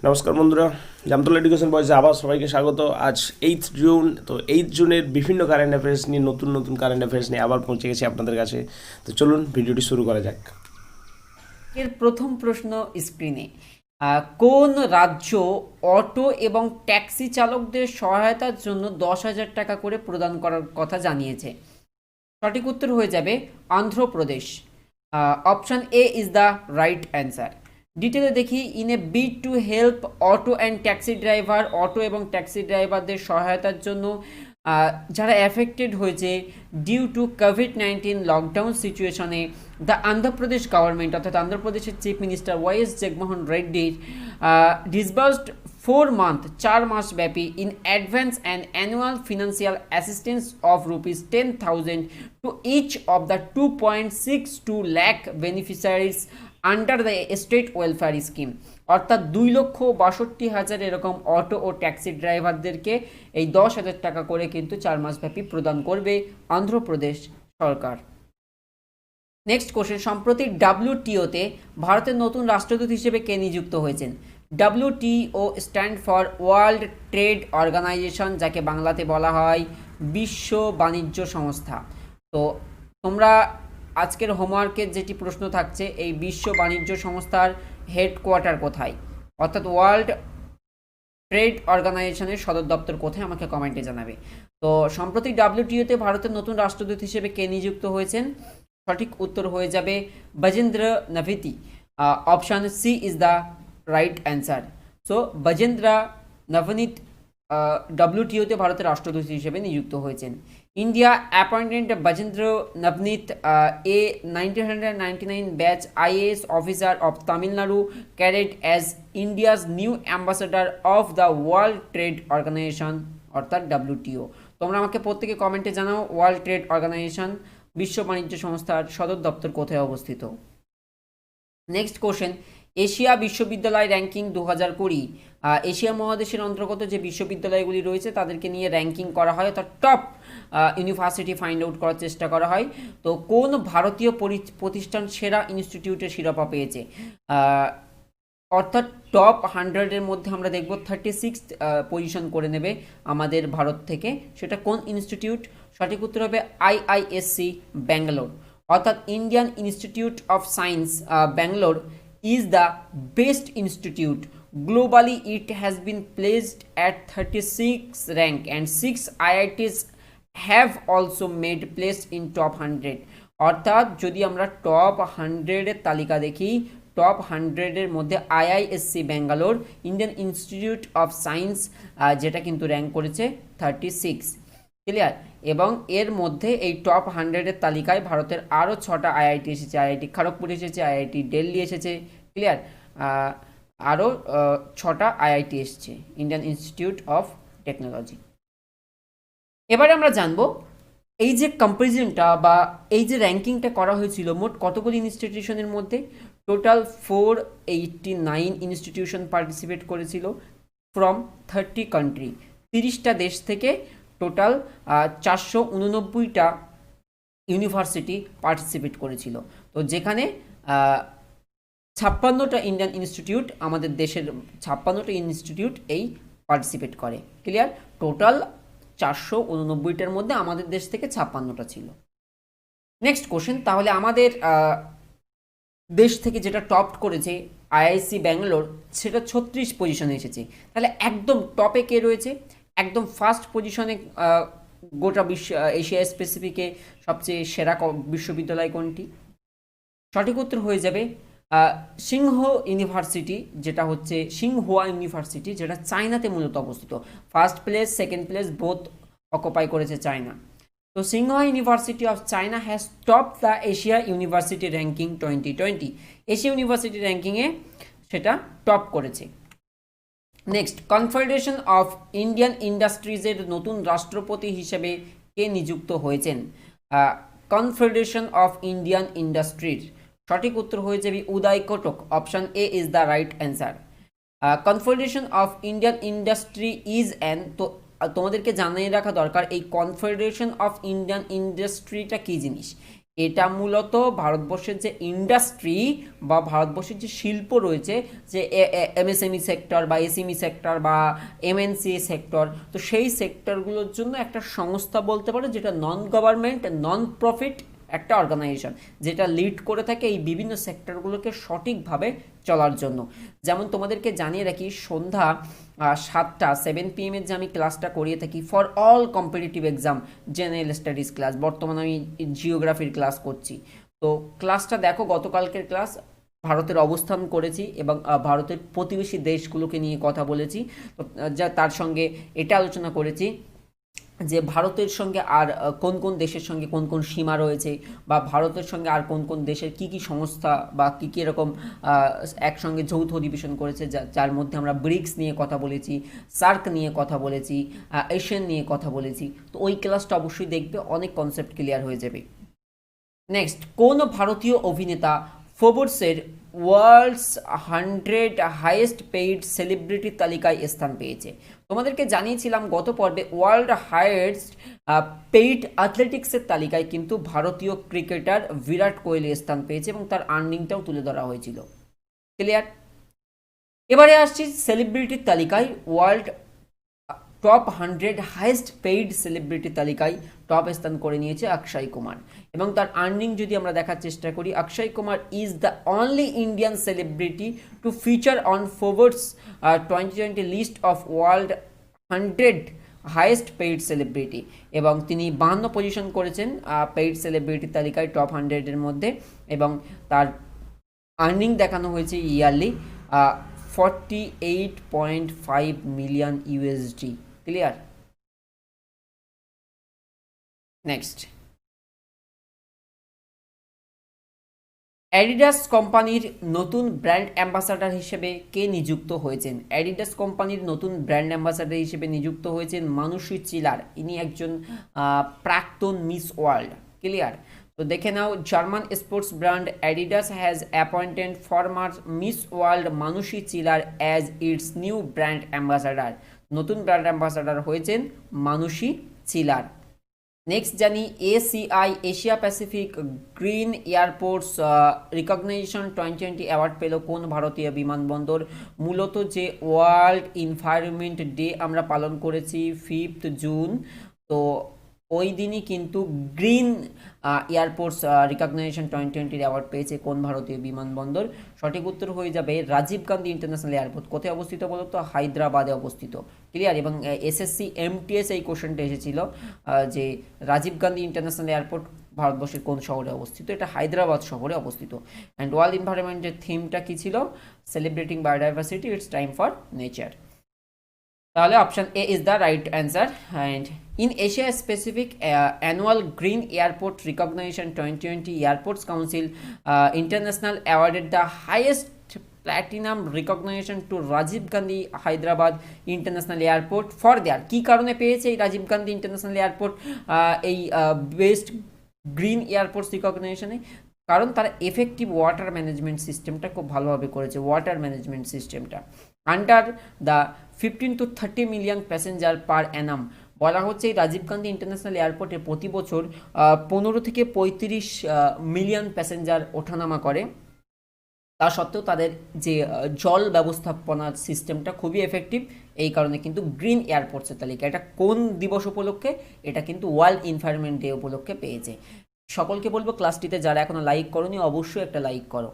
নমস্কার বন্ধুরা, জামতলা এডুকেশন বয়েসে আবার সবাইকে স্বাগত। আজ 8 জুন। তো 8 জুনের বিভিন্ন কারেন্ট অ্যাফেয়ার্স নিয়ে নতুন নতুন কারেন্ট অ্যাফেয়ার্স নিয়ে আবার পৌঁছে গেছি আপনাদের কাছে। তো চলুন ভিডিওটি শুরু করা যাক। এর প্রথম প্রশ্ন স্ক্রিনে, কোন রাজ্য অটো এবং ট্যাক্সি চালকদের সহায়তার জন্য 10,000 টাকা করে প্রদান করার কথা জানিয়েছে? সঠিক উত্তর হয়ে যাবে Andhra Pradesh. Option A is the right answer. ডিটেলে দেখি, in a bid to help auto and taxi driver, auto এবং ট্যাক্সি ড্রাইভারদের সহায়তার জন্য যারা অ্যাফেক্টেড হয়েছে ডিউ টু কোভিড-19 লকডাউন সিচুয়েশনে, দ্য অন্ধ্রপ্রদেশ গভর্নমেন্ট অর্থাৎ অন্ধ্রপ্রদেশের চিফ মিনিস্টার ওয়াইএস জগনমোহন রেড্ডির ডিসবার্সড 4 মান্থ 4 মাস ব্যাপী in advance and annual financial assistance of ₹10,000 to each of the 2.62 lakh beneficiaries under the state welfare scheme. অর্থাৎ 2,62,000 এরকম অটো ও ট্যাক্সি ড্রাইভারদেরকে এই 10,000 টাকা করে কিন্তু 4 মাস ব্যাপী প্রদান করবে অন্ধ্রপ্রদেশ সরকার। নেক্সট কোশ্চেন, সম্প্রতি ডাব্লিউটিওতে ভারতের নতুন রাষ্ট্রদূত হিসেবে কে নিযুক্ত হয়েছেন? WTO stands for World trade Organization, যাকে বাংলাতে বলা হয় বিশ্ব বাণিজ্য সংস্থা। তো তোমরা আজকের হোমওয়ার্কের যেটি প্রশ্ন থাকছে, এই বিশ্ব বাণিজ্য সংস্থার হেডকোয়ার্টার কোথায়, অর্থাৎ ওয়ার্ল্ড ট্রেড অর্গানাইজেশনের সদর দপ্তর কোথায়, আমাকে কমেন্টে জানাবে। তো সম্প্রতি ডাব্লিউটিওতে ভারতের নতুন রাষ্ট্রদূত হিসেবে কে নিযুক্ত হয়েছেন? সঠিক উত্তর হয়ে যাবে Brajendra Navnit. Option C is the right answer. So Brajendra Navnit ডাব্লিউটিওতে ভারতের রাষ্ট্রদূত হিসেবে নিযুক্ত হয়েছেন। India appointed Brajendra Navnit a 1999 batch IAS officer of Tamil Nadu cadet as India's new ambassador of the world trade organization অর্থাৎ ডাব্লিউটিও। তোমরা আমাকে প্রত্যেকে কমেন্টে জানাও, ওয়ার্ল্ড ট্রেড অর্গানাইজেশন বিশ্ব বাণিজ্য সংস্থার সদর দপ্তর কোথায় অবস্থিত? নেক্সট কোশ্চেন, এশিয়া বিশ্ববিদ্যালয় র্যাঙ্কিং 2020। এশিয়া মহাদেশের অন্তর্গত যে বিশ্ববিদ্যালয়গুলি রয়েছে তাদেরকে নিয়ে র্যাঙ্কিং করা হয়, অর্থাৎ টপ ইউনিভার্সিটি ফাইন্ড আউট করার চেষ্টা করা হয়। তো কোন ভারতীয় প্রতিষ্ঠান সেরা ইনস্টিটিউটের শিরোপা পেয়েছে? অর্থাৎ টপ 100-এর মধ্যে আমরা দেখব 36 পজিশন করে নেবে আমাদের ভারত থেকে। সেটা কোন ইনস্টিটিউট? সঠিক উত্তর হবে আইআইএসসি ব্যাঙ্গালোর। অর্থাৎ Indian institute of science Bangalore is the best institute globally. It has been placed at 36 rank and 6 IITs have also made place in top 100. অর্থাৎ যদি আমরা টপ 100-এর তালিকা দেখি, টপ 100-এর মধ্যে IISc Bangalore Indian institute of science যেটা কিন্তু র্যাঙ্ক করেছে 36। ক্লিয়ার? এবং এর মধ্যে এই টপ 100-এর তালিকায় ভারতের আরও 6টা আইআইটি এসেছে। আইআইটি খড়গপুর এসেছে, আইআইটি দিল্লি এসেছে। ক্লিয়ার? আরও 6টা আইআইটি এসছে, ইন্ডিয়ান ইনস্টিটিউট অফ টেকনোলজি। এবারে আমরা জানবো এই যে কম্পারিজনটা বা এই যে র্যাঙ্কিংটা করা হয়েছিল মোট কতগুলি ইনস্টিটিউশনের মধ্যে? টোটাল 489 ইনস্টিটিউশন পার্টিসিপেট করেছিল ফ্রম 30 কান্ট্রি, 30টা দেশ থেকে টোটাল 489টা ইউনিভার্সিটি পার্টিসিপেট করেছিল। তো যেখানে 56টা ইন্ডিয়ান ইনস্টিটিউট, আমাদের দেশের 56টা ইনস্টিটিউট এই পার্টিসিপেট করে। ক্লিয়ার? টোটাল 489টার মধ্যে আমাদের দেশ থেকে 56টা ছিল। নেক্সট কোশ্চেন, তাহলে আমাদের দেশ থেকে যেটা টপ করেছে আইআইসি ব্যাঙ্গালোর, সেটা 36 পজিশনে এসেছে। তাহলে একদম টপে কে রয়েছে? একদম ফার্স্ট পজিশনে গোটা বিশ্ব এশিয়া স্পেসিফিকে সবচেয়ে সেরা বিশ্ববিদ্যালয় কোনটি? সঠিক উত্তর হয়ে যাবে সিংহ ইউনিভার্সিটি, যেটা হচ্ছে সিংহুয়া ইউনিভার্সিটি, যেটা চায়নাতে মূলত অবস্থিত। First place, second place both occupy করেছে চায়না। তো Tsinghua university of China has top the Asia university ranking 2020। Asia university র্যাঙ্কিংয়ে সেটা টপ করেছে। নেক্সট, কনফেডারেশন অফ ইন্ডিয়ান ইন্ডাস্ট্রিজের নতুন রাষ্ট্রপতি হিসেবে কে নিযুক্ত হয়েছেন? কনফেডারেশন অফ ইন্ডিয়ান ইন্ডাস্ট্রির সঠিক উত্তর হয়ে যাবে Uday Kotak. Option A is the right answer. Confederation of Indian industry is an, তো তোমাদেরকে জানিয়ে রাখা দরকার এই কনফেডারেশন অফ ইন্ডিয়ান ইন্ডাস্ট্রিটা কী জিনিস। এটা মূলত ভারতবর্ষের যে ইন্ডাস্ট্রি বা ভারতবর্ষের যে শিল্প রয়েছে, যে এমএসএমই সেক্টর বা এসএমই সেক্টর বা এমএনসি সেক্টর, তো সেই সেক্টরগুলোর জন্য একটা সংস্থা বলতে পারো, যেটা নন গভর্নমেন্ট নন প্রফিট একটা অর্গানাইজেশন, যেটা লিড করে থাকে এই বিভিন্ন সেক্টরগুলোকে সঠিকভাবে চলার জন্য। যেমন তোমাদেরকে জানিয়ে রাখি, সন্ধ্যা 7টা 7 PM যে আমি ক্লাসটা করিয়ে থাকি for all competitive exam, general studies class, বর্তমানে আমি জিওগ্রাফির ক্লাস করছি। তো ক্লাসটা দেখো, গতকালকের ক্লাস ভারতের অবস্থান করেছি এবং ভারতের প্রতিবেশী দেশগুলোকে নিয়ে কথা বলেছি। তো যা তার সঙ্গে এটা আলোচনা করেছি যে ভারতের সঙ্গে আর কোন কোন দেশের সঙ্গে কোন কোন সীমা রয়েছে, বা ভারতের সঙ্গে আর কোন কোন দেশের কি কি সংস্থা বা কী কী এরকম একসঙ্গে যৌথ অধিবেশন করেছে, যার মধ্যে আমরা ব্রিক্স নিয়ে কথা বলেছি, সার্ক নিয়ে কথা বলেছি, এশিয়ান নিয়ে কথা বলেছি। তো ওই ক্লাসটা অবশ্যই দেখবে, অনেক কনসেপ্ট ক্লিয়ার হয়ে যাবে। নেক্সট, কোন ভারতীয় অভিনেতা ফোর্বসের ওয়ার্ল্ডস 100 হাইয়েস্ট পেইড সেলিব্রিটির তালিকায় স্থান পেয়েছে? তোমাদেরকে জানিয়েছিলাম গত পর্বে, ওয়ার্ল্ড হাইয়েস্ট পেইড অ্যাথলেটিক্সের তালিকায় কিন্তু ভারতীয় ক্রিকেটার বিরাট কোহলি স্থান পেয়েছে এবং তার আর্নিংটাও তুলে ধরা হয়েছিল। ক্লিয়ার? এবারে আসছি সেলিব্রিটির তালিকায়। World top 100 highest paid celebrity তালিকায় টপ স্থান করে নিয়েছে অক্ষয় কুমার, এবং তার আর্নিং যদি আমরা দেখার চেষ্টা করি, Akshay Kumar is the only Indian celebrity to feature on Forbes 2020 list of world 100 highest paid celebrity, এবং তিনি 52 পজিশন করেছেন পেইড সেলিব্রিটি তালিকায় টপ 100-এর মধ্যে, এবং তার আর্নিং দেখানো হয়েছে yearly 48.5 million USD. Clear? Next, Adidas কোম্পানির নতুন ব্র্যান্ড অ্যাম্বাসাডার হিসেবে কে নিযুক্ত হয়েছেন? অ্যাডিডাস কোম্পানির নতুন ব্র্যান্ড অ্যাম্বাসাডার হিসেবে নিযুক্ত হয়েছেন মানুষী চিলার। ইনি একজন প্রাক্তন মিস ওয়ার্ল্ড। ক্লিয়ার? তো দেখে নাও, German sports brand Adidas has appointed former Miss World Manushi Chhillar as its new brand ambassador. নতুন ব্র্যান্ড অ্যাম্বাসাডার হয়েছেন মানুষী চিলার। নেক্সট জানি, ACI Asia Pacific green airports recognition 2020 award পেল কোন ভারতীয় বিমানবন্দর? মূলত যে ওয়ার্ল্ড এনভায়রনমেন্ট ডে আমরা পালন করেছি 5 জুন, তো ওই দিনই কিন্তু গ্রিন এয়ারপোর্টস রিকগনাইজেশন 2020 অ্যাওয়ার্ড পেয়েছে কোন ভারতীয় বিমানবন্দর? সঠিক উত্তর হয়ে যাবে রাজীব গান্ধী ইন্টারন্যাশনাল এয়ারপোর্ট। কোথায় অবস্থিত বলো তো? হায়দ্রাবাদে অবস্থিত। ক্লিয়ার? এবং এসএসসি এমটিএস এই কোশ্চেনটা এসেছিল যে রাজীব গান্ধী ইন্টারন্যাশনাল এয়ারপোর্ট ভারতবর্ষের কোন শহরে অবস্থিত? এটা হায়দ্রাবাদ শহরে অবস্থিত। অ্যান্ড ওয়ার্ল্ড এনভায়রনমেন্টের থিমটা কী ছিল? Celebrating biodiversity, it's time for nature. তাহলে option A is the right answer. And in Asia specific annual green airport recognition 2020 airports council international awarded the highest platinum recognition to Rajiv Gandhi Hyderabad international airport for their. কী কারণে পেয়েছে এই Rajiv Gandhi international airport এই best green airports রিকগনাইজেশনে? কারণ তারা effective water management সিস্টেমটা খুব ভালোভাবে করেছে। ওয়াটার ম্যানেজমেন্ট সিস্টেমটা under the 15 to 30 million passenger পার অ্যানাম। বলা হচ্ছে এই রাজীব গান্ধী ইন্টারন্যাশনাল এয়ারপোর্টে প্রতি বছর 15 থেকে 35 মিলিয়ন প্যাসেঞ্জার ওঠানামা করে। তা সত্ত্বেও তাদের যে জল ব্যবস্থাপনার সিস্টেমটা খুবই এফেক্টিভ, এই কারণে কিন্তু গ্রিন এয়ারপোর্টসের তালিকা। এটা কোন দিবস উপলক্ষে? এটা কিন্তু ওয়ার্ল্ড এনভায়রনমেন্ট ডে উপলক্ষে পেয়েছে। সকলকে বলবো ক্লাসটিতে যারা এখনো লাইক করোনি অবশ্যই একটা লাইক করো।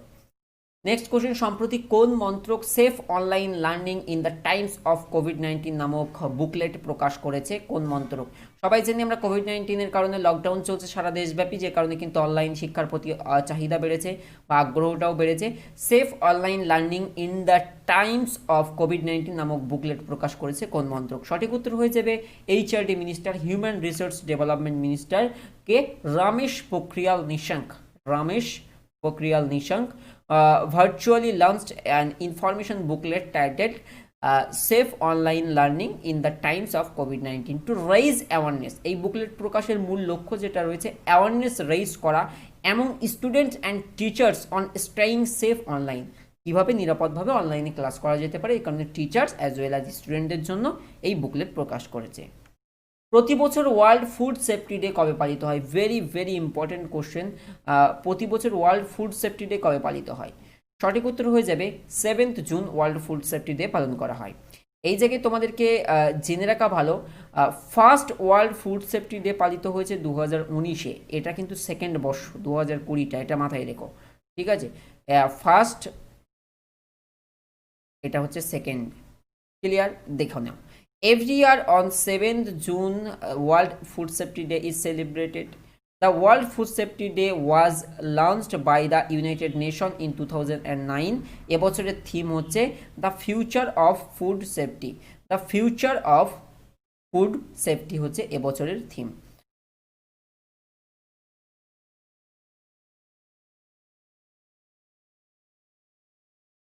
নেক্সট কোশ্চেন, সম্প্রতি কোন মন্ত্রক safe online learning in the Times of COVID-19 নামক বুকলেট প্রকাশ করেছে? কোন মন্ত্রক? সবাই জানি আমরা কোভিড-19-এর কারণে লকডাউন চলছে সারা দেশব্যাপী, যে কারণে কিন্তু অনলাইন শিক্ষার প্রতি চাহিদা বেড়েছে বা আগ্রহটাও বেড়েছে। Safe online learning in the Times of COVID-19 নামক বুকলেট প্রকাশ করেছে কোন মন্ত্রক? সঠিক উত্তর হয়ে যাবে HRD minister, human resource development minister K Ramesh Pokhriyal Nishank. Ramesh Pokhriyal Nishank virtually launched an information booklet titled Safe Online Learning in the Times of COVID-19 to raise awareness. এই booklet প্রকাশের মূল লক্ষ্য যেটা রয়েছে, অ্যাওয়ারনেস রেইজ করা among students and teachers on staying safe online. কীভাবে নিরাপদভাবে অনলাইনে class করা যেতে পারে, এই কারণে টিচার্স অ্যাজ ওয়েল অ্যাজ স্টুডেন্টদের জন্য এই বুকলেট প্রকাশ করেছে। প্রতি বছর ওয়ার্ল্ড ফুড সেফটি ডে কবে পালিত হয়? Very very important question. প্রতি বছর ওয়ার্ল্ড ফুড সেফটি ডে কবে পালিত হয়? সঠিক উত্তর হয়ে যাবে 7 June world food safety day পালন করা হয়। এই জায়গায় তোমাদেরকে জেনে রাখা ভালো, first world food safety day পালিত হয়েছে 2019-এ, এটা কিন্তু সেকেন্ড বর্ষ, 2020টা, এটা মাথায় রেখো, ঠিক আছে? ফার্স্ট, এটা হচ্ছে সেকেন্ড। ক্লিয়ার? দেখো নাও, every year on 7th June World Food Safety Day is celebrated. The World Food Safety Day was launched by the United Nations in 2009. এবছরের থিম হচ্ছে the future of food safety. The future of food safety হচ্ছে এবছরের theme.